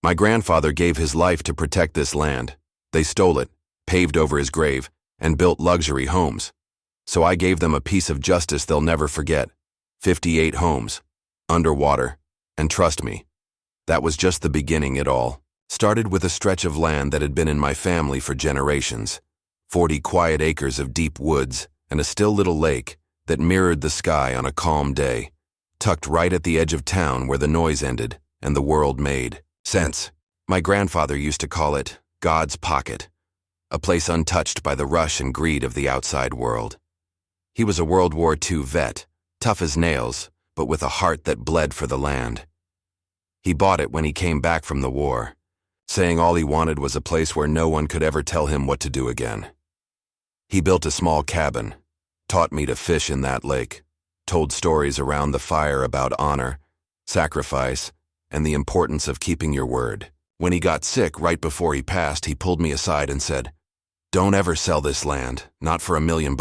My grandfather gave his life to protect this land. They stole it, paved over his grave, and built luxury homes. So I gave them a piece of justice they'll never forget. 58 homes, underwater, and trust me, that was just the beginning. It all started with a stretch of land that had been in my family for generations. 40 quiet acres of deep woods and a still little lake that mirrored the sky on a calm day, tucked right at the edge of town where the noise ended and the world made sense. My grandfather used to call it God's pocket, a place untouched by the rush and greed of the outside world. He was a World War II vet, tough as nails, but with a heart that bled for the land. He bought it when he came back from the war, saying all he wanted was a place where no one could ever tell him what to do again. He built a small cabin, taught me to fish in that lake, told stories around the fire about honor, sacrifice, and the importance of keeping your word. When he got sick right before he passed, he pulled me aside and said, "Don't ever sell this land, not for $1 million.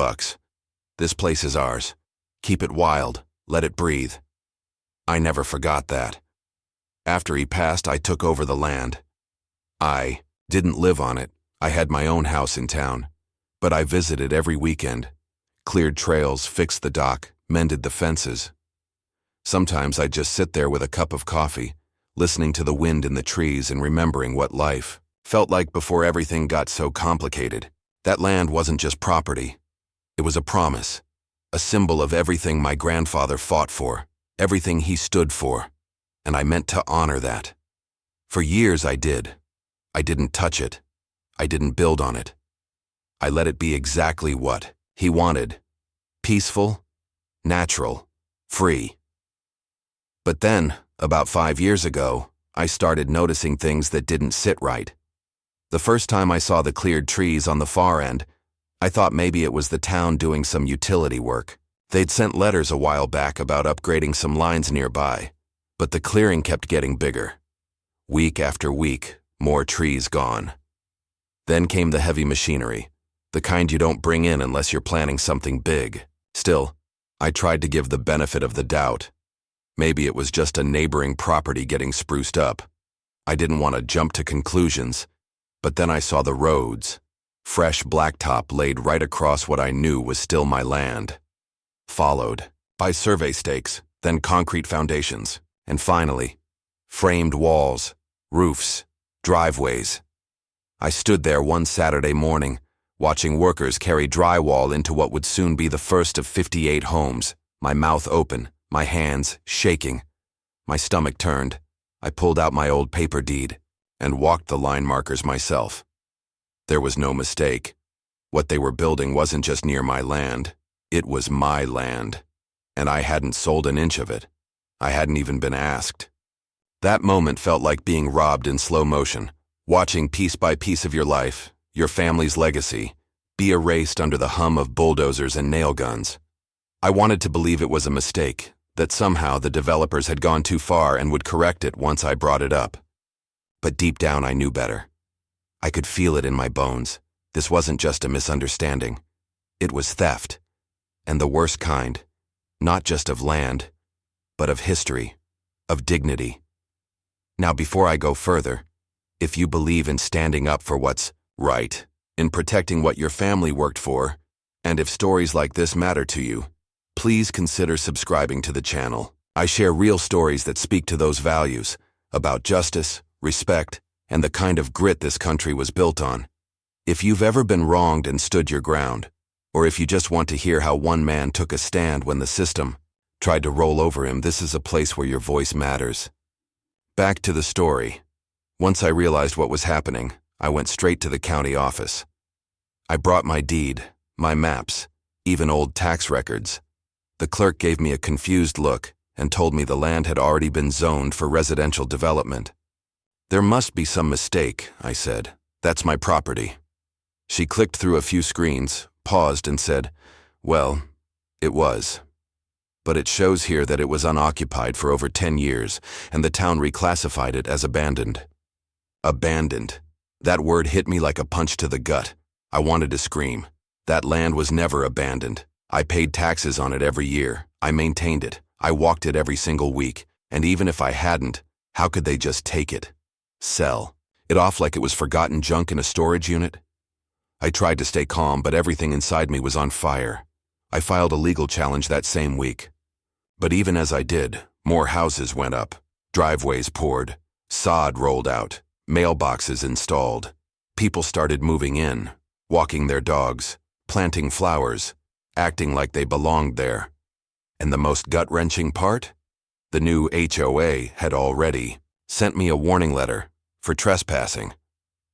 This place is ours. Keep it wild, let it breathe." I never forgot that. After he passed, I took over the land. I didn't live on it. I had my own house in town, but I visited every weekend, cleared trails, fixed the dock, mended the fences. Sometimes I'd just sit there with a cup of coffee, listening to the wind in the trees and remembering what life felt like before everything got so complicated. That land wasn't just property. It was a promise, a symbol of everything my grandfather fought for, everything he stood for, and I meant to honor that. For years I did. I didn't touch it. I didn't build on it. I let it be exactly what he wanted: peaceful, natural, free. But then, about 5 years ago, I started noticing things that didn't sit right. The first time I saw the cleared trees on the far end, I thought maybe it was the town doing some utility work. They'd sent letters a while back about upgrading some lines nearby, but the clearing kept getting bigger. Week after week, more trees gone. Then came the heavy machinery, the kind you don't bring in unless you're planning something big. Still, I tried to give the benefit of the doubt. Maybe it was just a neighboring property getting spruced up. I didn't want to jump to conclusions, but then I saw the roads. Fresh blacktop laid right across what I knew was still my land. Followed by survey stakes, then concrete foundations, and finally, framed walls, roofs, driveways. I stood there one Saturday morning, watching workers carry drywall into what would soon be the first of 58 homes, my mouth open, my hands shaking. My stomach turned. I pulled out my old paper deed and walked the line markers myself. There was no mistake. What they were building wasn't just near my land. It was my land, and I hadn't sold an inch of it. I hadn't even been asked. That moment felt like being robbed in slow motion, watching piece by piece of your life, your family's legacy, be erased under the hum of bulldozers and nail guns. I wanted to believe it was a mistake, that somehow the developers had gone too far and would correct it once I brought it up. But deep down I knew better. I could feel it in my bones. This wasn't just a misunderstanding. It was theft. And the worst kind. Not just of land, but of history, of dignity. Now, before I go further, if you believe in standing up for what's right, in protecting what your family worked for, and if stories like this matter to you, please consider subscribing to the channel. I share real stories that speak to those values, about justice, respect, and the kind of grit this country was built on. If you've ever been wronged and stood your ground, or if you just want to hear how one man took a stand when the system tried to roll over him, this is a place where your voice matters. Back to the story. Once I realized what was happening, I went straight to the county office. I brought my deed, my maps, even old tax records. The clerk gave me a confused look and told me the land had already been zoned for residential development. "There must be some mistake," I said. "That's my property." She clicked through a few screens, paused and said, "Well, it was. But it shows here that it was unoccupied for over 10 years, and the town reclassified it as abandoned." Abandoned. That word hit me like a punch to the gut. I wanted to scream. That land was never abandoned. I paid taxes on it every year. I maintained it. I walked it every single week. And even if I hadn't, how could they just take it? Sell it off like it was forgotten junk in a storage unit? I tried to stay calm, but everything inside me was on fire. I filed a legal challenge that same week. But even as I did, more houses went up, driveways poured, sod rolled out, mailboxes installed. People started moving in, walking their dogs, planting flowers, acting like they belonged there. And the most gut-wrenching part? The new HOA had already sent me a warning letter for trespassing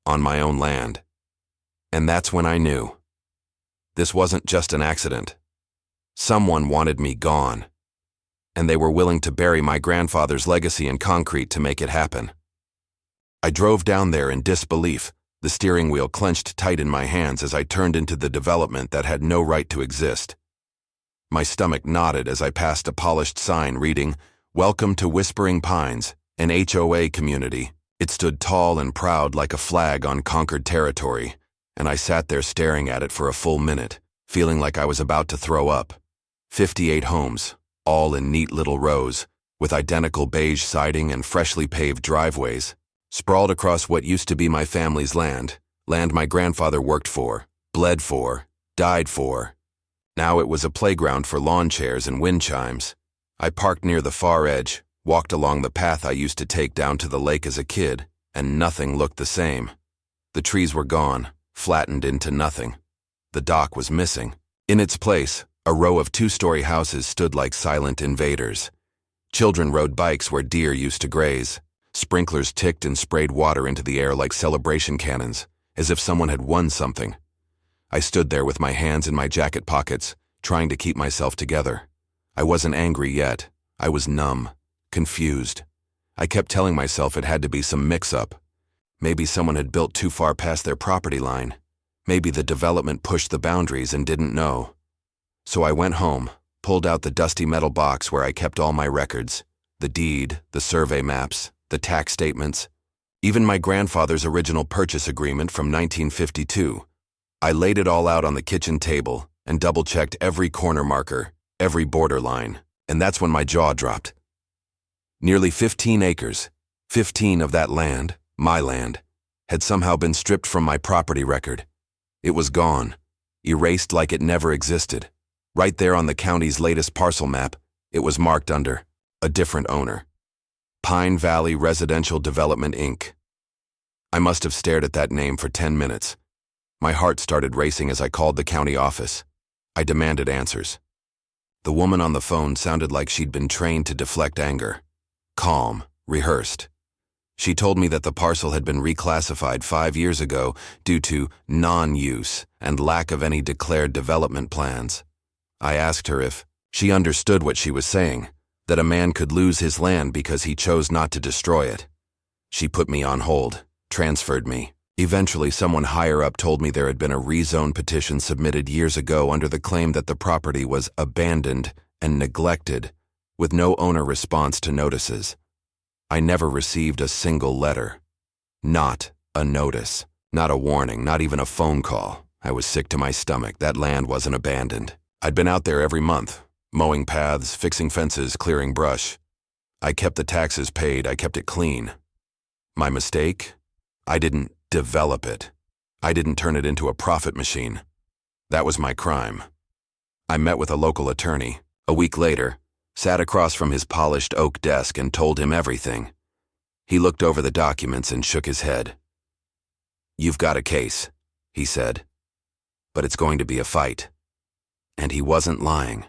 on my own land. And that's when I knew. This wasn't just an accident. Someone wanted me gone, and they were willing to bury my grandfather's legacy in concrete to make it happen. I drove down there in disbelief, the steering wheel clenched tight in my hands as I turned into the development that had no right to exist. My stomach knotted as I passed a polished sign reading, "Welcome to Whispering Pines, an HOA community." It stood tall and proud like a flag on conquered territory, and I sat there staring at it for a full minute, feeling like I was about to throw up. 58 homes, all in neat little rows, with identical beige siding and freshly paved driveways, sprawled across what used to be my family's land my grandfather worked for, bled for, died for. Now it was a playground for lawn chairs and wind chimes. I parked near the far edge, walked along the path I used to take down to the lake as a kid, and nothing looked the same. The trees were gone, flattened into nothing. The dock was missing. In its place, a row of two-story houses stood like silent invaders. Children rode bikes where deer used to graze. Sprinklers ticked and sprayed water into the air like celebration cannons, as if someone had won something. I stood there with my hands in my jacket pockets, trying to keep myself together. I wasn't angry yet. I was numb, confused. I kept telling myself it had to be some mix-up. Maybe someone had built too far past their property line. Maybe the development pushed the boundaries and didn't know. So I went home, pulled out the dusty metal box where I kept all my records, the deed, the survey maps, the tax statements, even my grandfather's original purchase agreement from 1952. I laid it all out on the kitchen table and double-checked every corner marker, every border line, and that's when my jaw dropped. Nearly 15 acres, 15 of that land, my land, had somehow been stripped from my property record. It was gone, erased like it never existed. Right there on the county's latest parcel map, it was marked under a different owner. Pine Valley Residential Development, Inc. I must have stared at that name for 10 minutes. My heart started racing as I called the county office. I demanded answers. The woman on the phone sounded like she'd been trained to deflect anger. Calm, rehearsed. She told me that the parcel had been reclassified 5 years ago due to non-use and lack of any declared development plans. I asked her if she understood what she was saying, that a man could lose his land because he chose not to destroy it. She put me on hold, transferred me. Eventually, someone higher up told me there had been a rezone petition submitted years ago under the claim that the property was abandoned and neglected, with no owner response to notices. I never received a single letter. Not a notice, not a warning, not even a phone call. I was sick to my stomach. That land wasn't abandoned. I'd been out there every month, mowing paths, fixing fences, clearing brush. I kept the taxes paid, I kept it clean. My mistake? I didn't develop it. I didn't turn it into a profit machine. That was my crime. I met with a local attorney. A week later, sat across from his polished oak desk and told him everything. He looked over the documents and shook his head. "You've got a case," he said, "but it's going to be a fight." And he wasn't lying.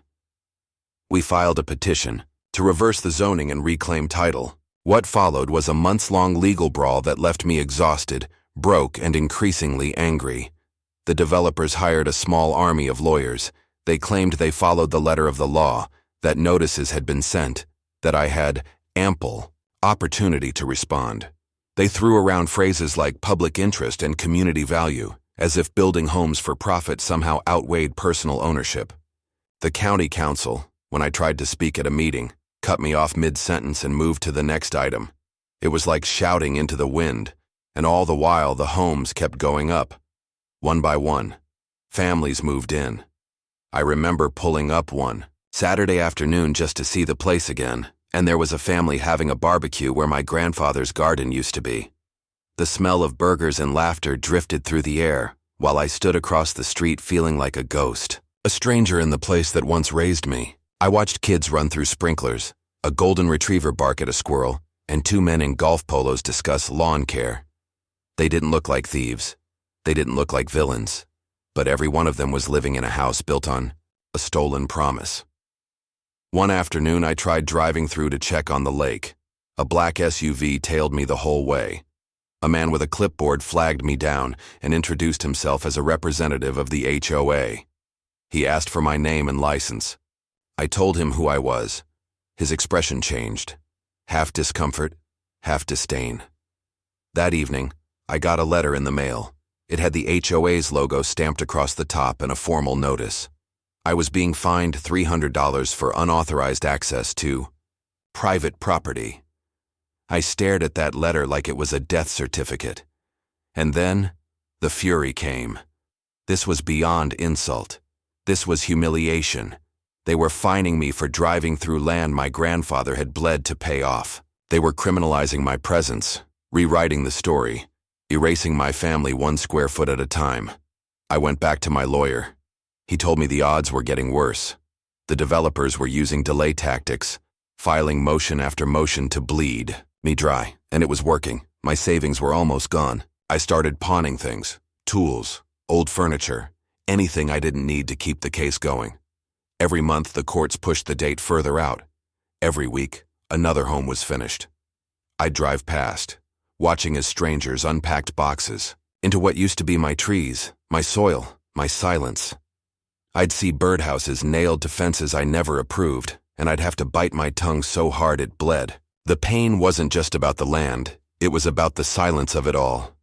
We filed a petition to reverse the zoning and reclaim title. What followed was a months-long legal brawl that left me exhausted, broke, and increasingly angry. The developers hired a small army of lawyers. They claimed they followed the letter of the law, that notices had been sent, that I had ample opportunity to respond. They threw around phrases like public interest and community value, as if building homes for profit somehow outweighed personal ownership. The county council, when I tried to speak at a meeting, cut me off mid-sentence and moved to the next item. It was like shouting into the wind, and all the while the homes kept going up. One by one, families moved in. I remember pulling up one Saturday afternoon just to see the place again, and there was a family having a barbecue where my grandfather's garden used to be. The smell of burgers and laughter drifted through the air, while I stood across the street feeling like a ghost, a stranger in the place that once raised me. I watched kids run through sprinklers, a golden retriever bark at a squirrel, and two men in golf polos discuss lawn care. They didn't look like thieves. They didn't look like villains. But every one of them was living in a house built on a stolen promise. One afternoon, I tried driving through to check on the lake. A black SUV tailed me the whole way. A man with a clipboard flagged me down and introduced himself as a representative of the HOA. He asked for my name and license. I told him who I was. His expression changed. Half discomfort, half disdain. That evening, I got a letter in the mail. It had the HOA's logo stamped across the top and a formal notice. I was being fined $300 for unauthorized access to private property. I stared at that letter like it was a death certificate. And then, the fury came. This was beyond insult. This was humiliation. They were fining me for driving through land my grandfather had bled to pay off. They were criminalizing my presence, rewriting the story, erasing my family 1 square foot at a time. I went back to my lawyer. He told me the odds were getting worse. The developers were using delay tactics, filing motion after motion to bleed me dry, and it was working. My savings were almost gone. I started pawning things, tools, old furniture, anything I didn't need to keep the case going. Every month, the courts pushed the date further out. Every week, another home was finished. I'd drive past, watching as strangers unpacked boxes into what used to be my trees, my soil, my silence. I'd see birdhouses nailed to fences I never approved, and I'd have to bite my tongue so hard it bled. The pain wasn't just about the land, it was about the silence of it all.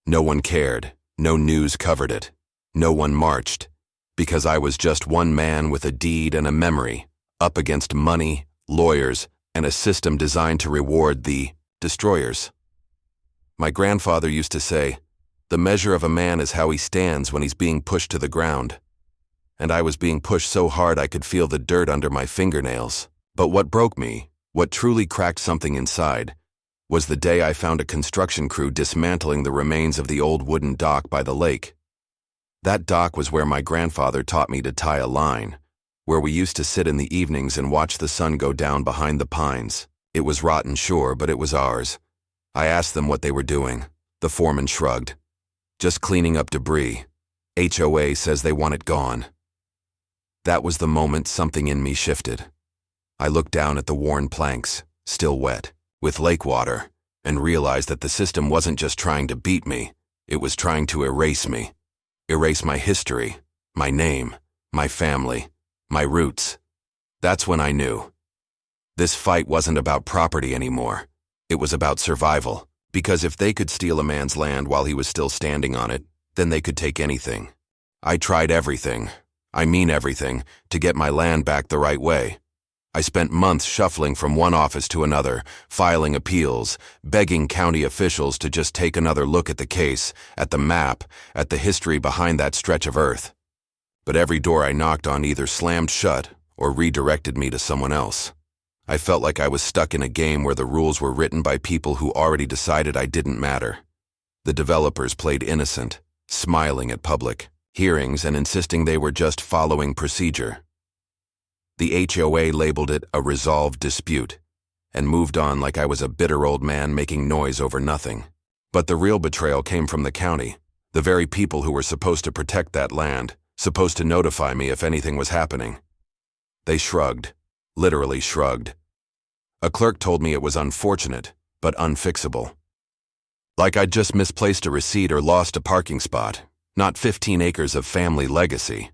No one cared, no news covered it, no one marched, because I was just one man with a deed and a memory, up against money, lawyers, and a system designed to reward the destroyers. My grandfather used to say, "The measure of a man is how he stands when he's being pushed to the ground." And I was being pushed so hard I could feel the dirt under my fingernails. But what broke me, what truly cracked something inside, was the day I found a construction crew dismantling the remains of the old wooden dock by the lake. That dock was where my grandfather taught me to tie a line, where we used to sit in the evenings and watch the sun go down behind the pines. It was rotten, sure, but it was ours. I asked them what they were doing. The foreman shrugged. "Just cleaning up debris. HOA says they want it gone." That was the moment something in me shifted. I looked down at the worn planks, still wet, with lake water, and realized that the system wasn't just trying to beat me, it was trying to erase me. Erase my history, my name, my family, my roots. That's when I knew. This fight wasn't about property anymore. It was about survival, because if they could steal a man's land while he was still standing on it, then they could take anything. I tried everything, I mean everything, to get my land back the right way. I spent months shuffling from one office to another, filing appeals, begging county officials to just take another look at the case, at the map, at the history behind that stretch of earth. But every door I knocked on either slammed shut or redirected me to someone else. I felt like I was stuck in a game where the rules were written by people who already decided I didn't matter. The developers played innocent, smiling at public hearings and insisting they were just following procedure. The HOA labeled it a resolved dispute and moved on like I was a bitter old man making noise over nothing. But the real betrayal came from the county, the very people who were supposed to protect that land, supposed to notify me if anything was happening. They shrugged, literally shrugged. A clerk told me it was unfortunate, but unfixable. Like I'd just misplaced a receipt or lost a parking spot, not 15 acres of family legacy.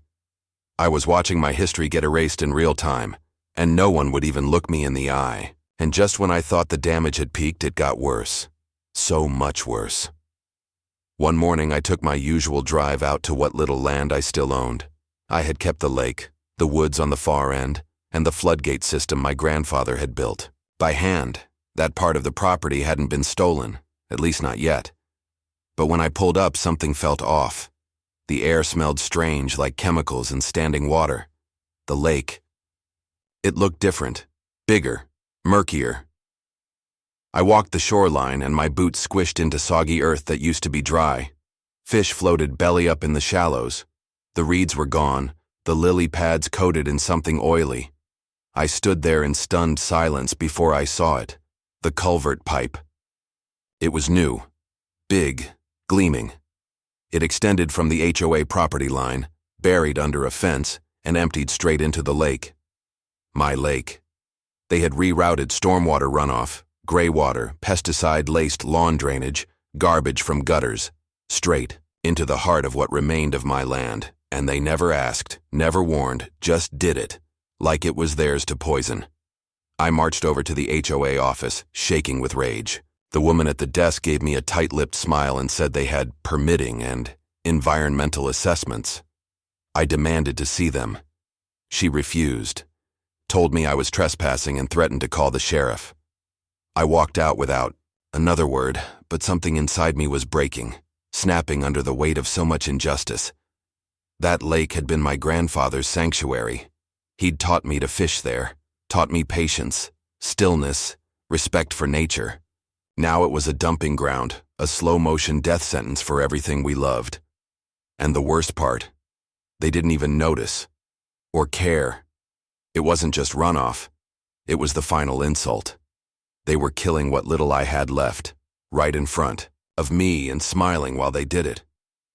I was watching my history get erased in real time, and no one would even look me in the eye. And just when I thought the damage had peaked, it got worse. So much worse. One morning, I took my usual drive out to what little land I still owned. I had kept the lake, the woods on the far end, and the floodgate system my grandfather had built. By hand, that part of the property hadn't been stolen, at least not yet. But when I pulled up, something felt off. The air smelled strange, like chemicals and standing water. The lake. It looked different, bigger, murkier. I walked the shoreline and my boots squished into soggy earth that used to be dry. Fish floated belly up in the shallows. The reeds were gone, the lily pads coated in something oily. I stood there in stunned silence before I saw it. The culvert pipe. It was new, big, gleaming. It extended from the HOA property line, buried under a fence, and emptied straight into the lake. My lake. They had rerouted stormwater runoff, gray water, pesticide-laced lawn drainage, garbage from gutters, straight into the heart of what remained of my land, and they never asked, never warned, just did it, like it was theirs to poison. I marched over to the HOA office, shaking with rage. The woman at the desk gave me a tight-lipped smile and said they had permitting and environmental assessments. I demanded to see them. She refused, told me I was trespassing and threatened to call the sheriff. I walked out without another word, but something inside me was breaking, snapping under the weight of so much injustice. That lake had been my grandfather's sanctuary. He'd taught me to fish there, taught me patience, stillness, respect for nature. Now it was a dumping ground, a slow-motion death sentence for everything we loved. And the worst part, they didn't even notice or care. It wasn't just runoff. It was the final insult. They were killing what little I had left, right in front of me and smiling while they did it.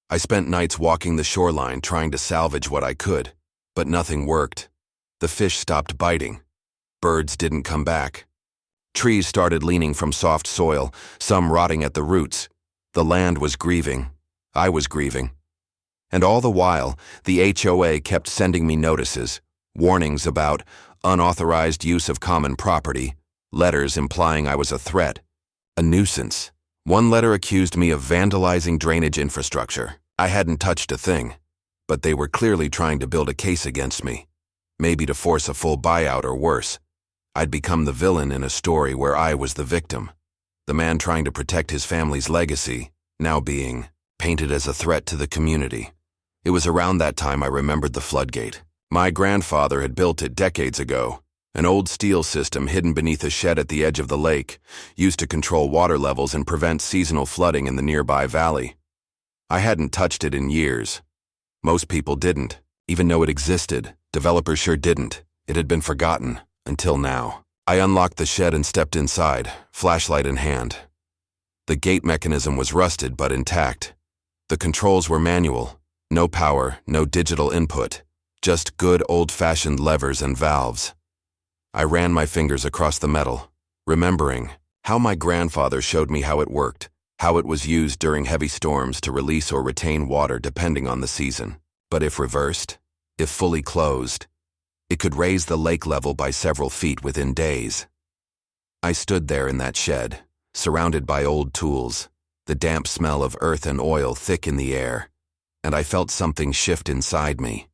I spent nights walking the shoreline trying to salvage what I could, but nothing worked. The fish stopped biting. Birds didn't come back. Trees started leaning from soft soil, some rotting at the roots. The land was grieving. I was grieving. And all the while, the HOA kept sending me notices, warnings about unauthorized use of common property, letters implying I was a threat, a nuisance. One letter accused me of vandalizing drainage infrastructure. I hadn't touched a thing, but they were clearly trying to build a case against me, maybe to force a full buyout or worse. I'd become the villain in a story where I was the victim, the man trying to protect his family's legacy, now being painted as a threat to the community. It was around that time I remembered the floodgate. My grandfather had built it decades ago, an old steel system hidden beneath a shed at the edge of the lake, used to control water levels and prevent seasonal flooding in the nearby valley. I hadn't touched it in years. Most people didn't. Even though it existed, developers sure didn't. It had been forgotten. Until now. I unlocked the shed and stepped inside, flashlight in hand. The gate mechanism was rusted but intact. The controls were manual. No power, no digital input. Just good old-fashioned levers and valves. I ran my fingers across the metal, remembering how my grandfather showed me how it worked, how it was used during heavy storms to release or retain water depending on the season. But if reversed, if fully closed, it could raise the lake level by several feet within days. I stood there in that shed, surrounded by old tools, the damp smell of earth and oil thick in the air, and I felt something shift inside me.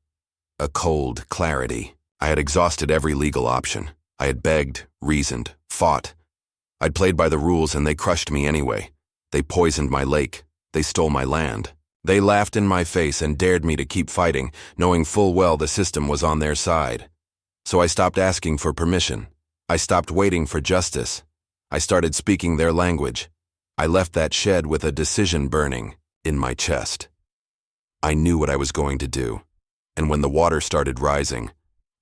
A cold clarity. I had exhausted every legal option. I had begged, reasoned, fought. I'd played by the rules and they crushed me anyway. They poisoned my lake. They stole my land. They laughed in my face and dared me to keep fighting, knowing full well the system was on their side. So I stopped asking for permission. I stopped waiting for justice. I started speaking their language. I left that shed with a decision burning in my chest. I knew what I was going to do. And when the water started rising,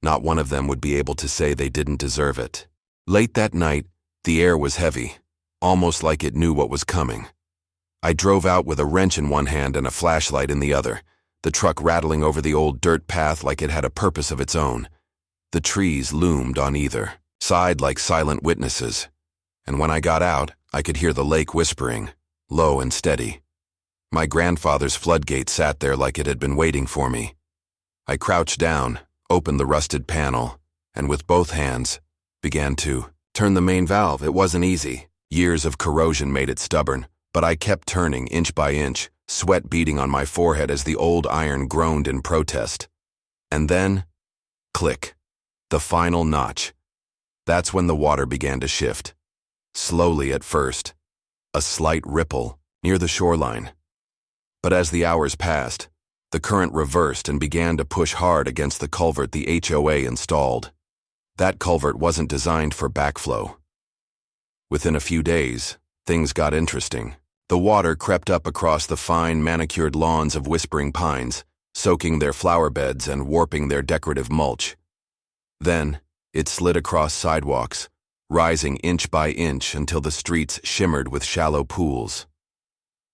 not one of them would be able to say they didn't deserve it. Late that night, the air was heavy, almost like it knew what was coming. I drove out with a wrench in one hand and a flashlight in the other, the truck rattling over the old dirt path like it had a purpose of its own. The trees loomed on either side like silent witnesses, and when I got out, I could hear the lake whispering, low and steady. My grandfather's floodgate sat there like it had been waiting for me. I crouched down, opened the rusted panel, and with both hands, began to turn the main valve. It wasn't easy. Years of corrosion made it stubborn. But I kept turning inch by inch, sweat beading on my forehead as the old iron groaned in protest. And then, click, the final notch. That's when the water began to shift. Slowly at first, a slight ripple near the shoreline. But as the hours passed, the current reversed and began to push hard against the culvert the HOA installed. That culvert wasn't designed for backflow. Within a few days, things got interesting. The water crept up across the fine, manicured lawns of whispering pines, soaking their flower beds and warping their decorative mulch. Then, it slid across sidewalks, rising inch by inch until the streets shimmered with shallow pools.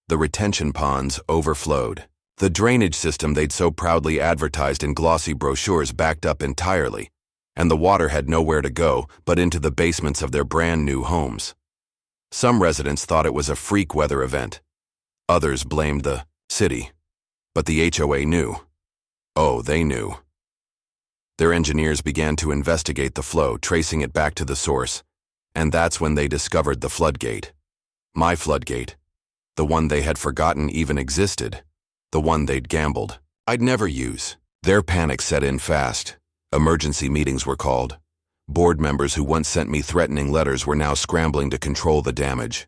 The retention ponds overflowed. The drainage system they'd so proudly advertised in glossy brochures backed up entirely, and the water had nowhere to go but into the basements of their brand new homes. Some residents thought it was a freak weather event. Others blamed the city. But the HOA knew. Oh, they knew. Their engineers began to investigate the flow, tracing it back to the source, and that's when they discovered the floodgate. My floodgate. The one they had forgotten even existed. The one they'd gambled I'd never use. Their panic set in fast. Emergency meetings were called. Board members who once sent me threatening letters were now scrambling to control the damage.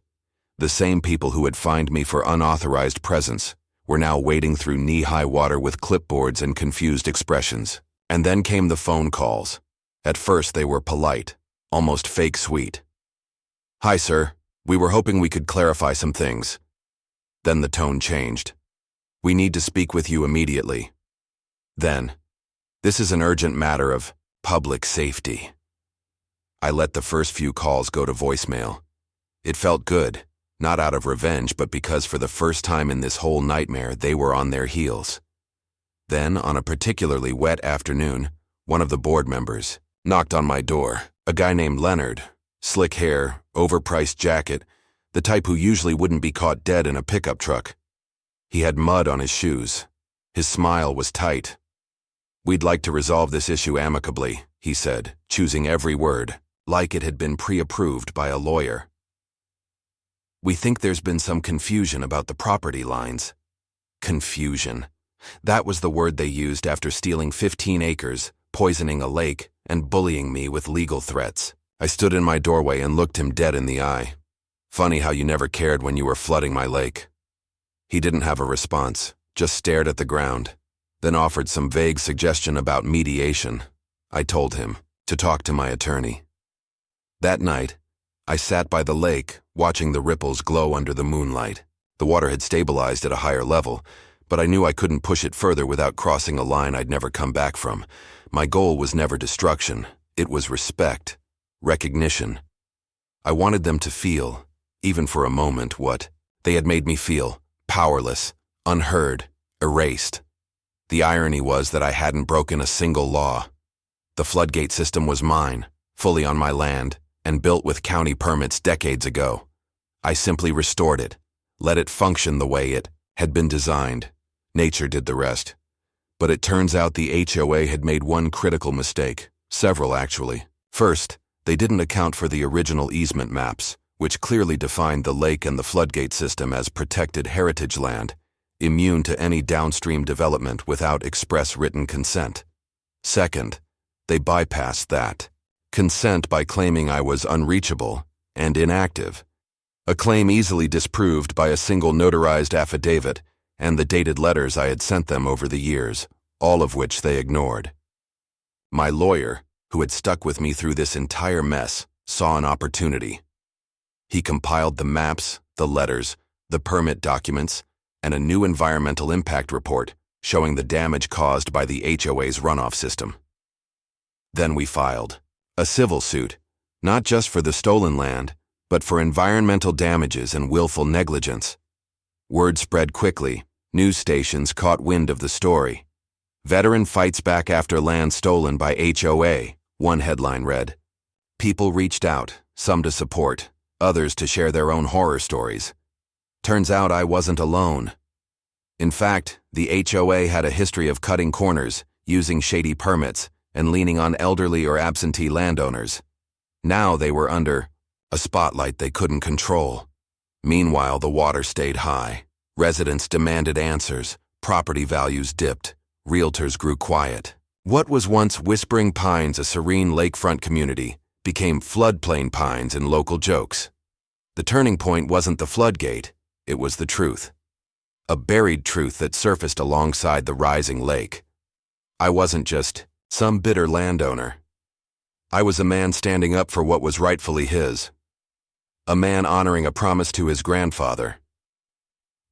The same people who had fined me for unauthorized presence were now wading through knee-high water with clipboards and confused expressions. And then came the phone calls. At first they were polite, almost fake sweet. "Hi, sir. We were hoping we could clarify some things." Then the tone changed. "We need to speak with you immediately." Then, "This is an urgent matter of public safety." I let the first few calls go to voicemail. It felt good, not out of revenge, but because for the first time in this whole nightmare, they were on their heels. Then, on a particularly wet afternoon, one of the board members knocked on my door. A guy named Leonard, slick hair, overpriced jacket, the type who usually wouldn't be caught dead in a pickup truck. He had mud on his shoes. His smile was tight. "We'd like to resolve this issue amicably," he said, choosing every word, like it had been pre-approved by a lawyer. "We think there's been some confusion about the property lines." Confusion. That was the word they used after stealing 15 acres, poisoning a lake, and bullying me with legal threats. I stood in my doorway and looked him dead in the eye. "Funny how you never cared when you were flooding my lake." He didn't have a response, just stared at the ground, then offered some vague suggestion about mediation. I told him to talk to my attorney. That night, I sat by the lake, watching the ripples glow under the moonlight. The water had stabilized at a higher level, but I knew I couldn't push it further without crossing a line I'd never come back from. My goal was never destruction. It was respect, recognition. I wanted them to feel, even for a moment, what they had made me feel: powerless, unheard, erased. The irony was that I hadn't broken a single law. The floodgate system was mine, fully on my land, and built with county permits decades ago. I simply restored it, let it function the way it had been designed. Nature did the rest. But it turns out the HOA had made one critical mistake, several actually. First, they didn't account for the original easement maps, which clearly defined the lake and the floodgate system as protected heritage land, immune to any downstream development without express written consent. Second, they bypassed that consent by claiming I was unreachable and inactive, a claim easily disproved by a single notarized affidavit and the dated letters I had sent them over the years, all of which they ignored. My lawyer, who had stuck with me through this entire mess, saw an opportunity. He compiled the maps, the letters, the permit documents, and a new environmental impact report showing the damage caused by the HOA's runoff system. Then we filed a civil suit, not just for the stolen land, but for environmental damages and willful negligence. Word spread quickly. News stations caught wind of the story. "Veteran fights back after land stolen by HOA," one headline read. People reached out, some to support, others to share their own horror stories. Turns out I wasn't alone. In fact, the HOA had a history of cutting corners, using shady permits, and leaning on elderly or absentee landowners. Now they were under a spotlight they couldn't control. Meanwhile, the water stayed high. Residents demanded answers, property values dipped, realtors grew quiet. What was once Whispering Pines, a serene lakefront community, became floodplain pines and local jokes. The turning point wasn't the floodgate, it was the truth. A buried truth that surfaced alongside the rising lake. I wasn't just some bitter landowner. I was a man standing up for what was rightfully his. a man honoring a promise to his grandfather.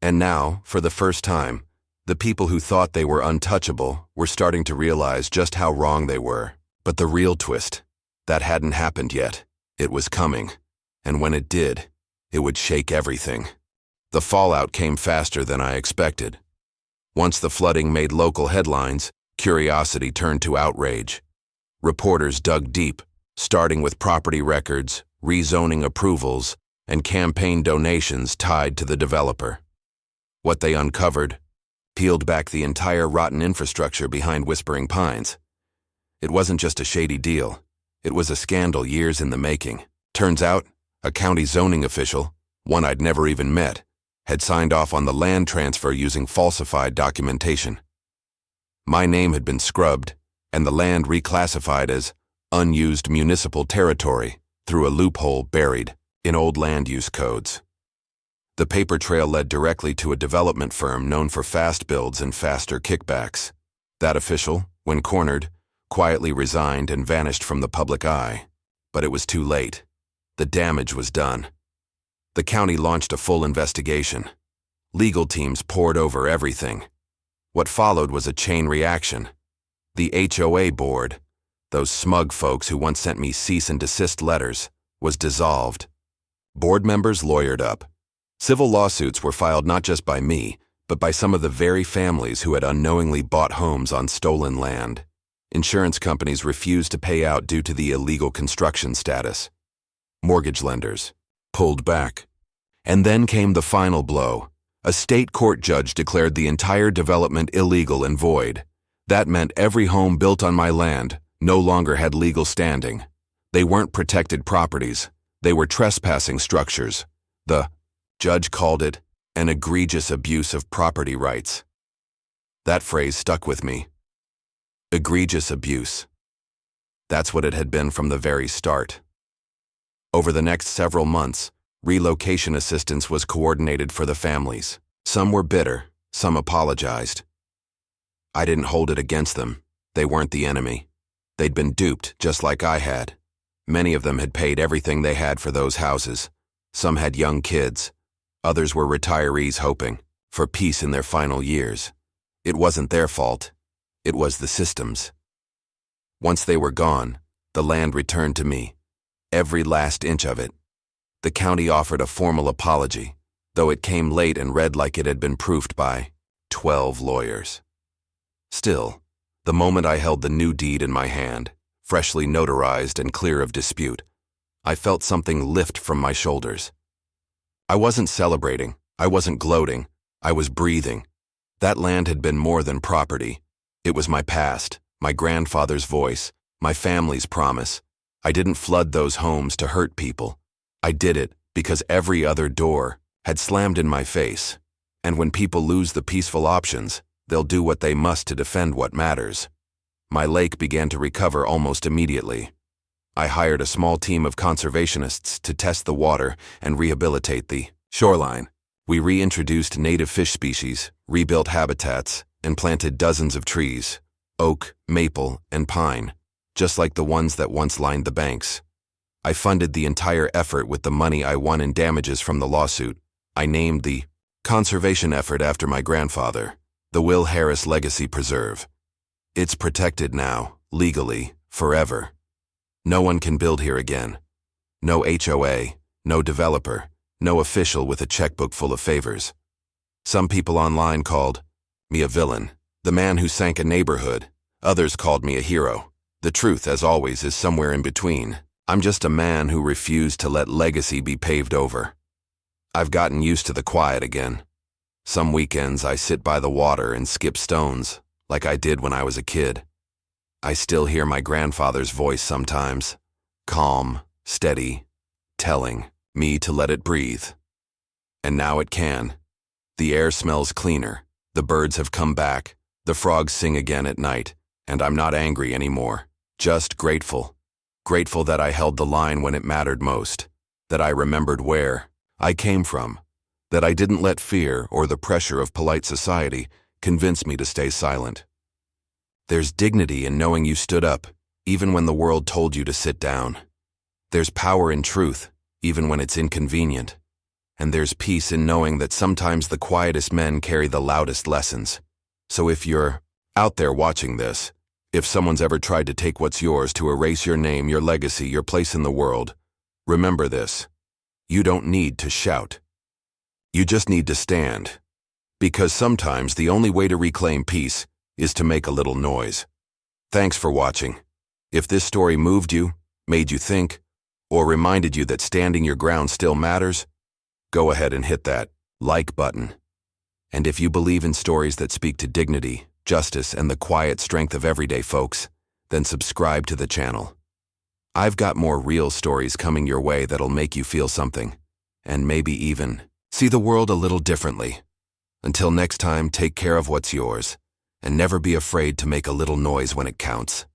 And now, for the first time, the people who thought they were untouchable were starting to realize just how wrong they were. But the real twist, that hadn't happened yet. It was coming. And when it did, it would shake everything. The fallout came faster than I expected. Once the flooding made local headlines, curiosity turned to outrage. Reporters dug deep, starting with property records, rezoning approvals, and campaign donations tied to the developer. What they uncovered peeled back the entire rotten infrastructure behind Whispering Pines. It wasn't just a shady deal. It was a scandal years in the making. Turns out, a county zoning official, one I'd never even met, had signed off on the land transfer using falsified documentation. My name had been scrubbed, and the land reclassified as unused municipal territory through a loophole buried in old land use codes. The paper trail led directly to a development firm known for fast builds and faster kickbacks. That official, when cornered, quietly resigned and vanished from the public eye. But it was too late. The damage was done. The county launched a full investigation. Legal teams pored over everything. What followed was a chain reaction. The HOA board, those smug folks who once sent me cease and desist letters, was dissolved. Board members lawyered up. Civil lawsuits were filed not just by me, but by some of the very families who had unknowingly bought homes on stolen land. Insurance companies refused to pay out due to the illegal construction status. Mortgage lenders pulled back. And then came the final blow. A state court judge declared the entire development illegal and void. That meant every home built on my land no longer had legal standing. They weren't protected properties. They were trespassing structures. The judge called it an egregious abuse of property rights. That phrase stuck with me. Egregious abuse. That's what it had been from the very start. Over the next several months, relocation assistance was coordinated for the families. Some were bitter, some apologized. I didn't hold it against them. They weren't the enemy. They'd been duped, just like I had. Many of them had paid everything they had for those houses. Some had young kids. Others were retirees hoping for peace in their final years. It wasn't their fault. It was the system's. Once they were gone, the land returned to me. Every last inch of it. The county offered a formal apology, though it came late and read like it had been proofed by 12 lawyers. Still, the moment I held the new deed in my hand, freshly notarized and clear of dispute, I felt something lift from my shoulders. I wasn't celebrating, I wasn't gloating, I was breathing. That land had been more than property. It was my past, my grandfather's voice, my family's promise. I didn't flood those homes to hurt people. I did it because every other door had slammed in my face. And when people lose the peaceful options, they'll do what they must to defend what matters. My lake began to recover almost immediately. I hired a small team of conservationists to test the water and rehabilitate the shoreline. We reintroduced native fish species, rebuilt habitats, and planted dozens of trees, oak, maple, and pine, just like the ones that once lined the banks. I funded the entire effort with the money I won in damages from the lawsuit. I named the conservation effort after my grandfather, the Will Harris Legacy Preserve. It's protected now, legally, forever. No one can build here again. No HOA, no developer, no official with a checkbook full of favors. Some people online called me a villain, the man who sank a neighborhood. Others called me a hero. The truth, as always, is somewhere in between. I'm just a man who refused to let legacy be paved over. I've gotten used to the quiet again. Some weekends I sit by the water and skip stones, like I did when I was a kid. I still hear my grandfather's voice sometimes, calm, steady, telling me to let it breathe. And now it can. The air smells cleaner, the birds have come back, the frogs sing again at night, and I'm not angry anymore, just grateful. Grateful that I held the line when it mattered most, that I remembered where I came from, that I didn't let fear or the pressure of polite society convince me to stay silent. There's dignity in knowing you stood up, even when the world told you to sit down. There's power in truth, even when it's inconvenient. And there's peace in knowing that sometimes the quietest men carry the loudest lessons. So if you're out there watching this, if someone's ever tried to take what's yours to erase your name, your legacy, your place in the world, remember this. You don't need to shout. You just need to stand. Because sometimes the only way to reclaim peace is to make a little noise. Thanks for watching. If this story moved you, made you think, or reminded you that standing your ground still matters, go ahead and hit that like button. And if you believe in stories that speak to dignity, justice, and the quiet strength of everyday folks, then subscribe to the channel. I've got more real stories coming your way that'll make you feel something, and maybe even see the world a little differently. Until next time, take care of what's yours, and never be afraid to make a little noise when it counts.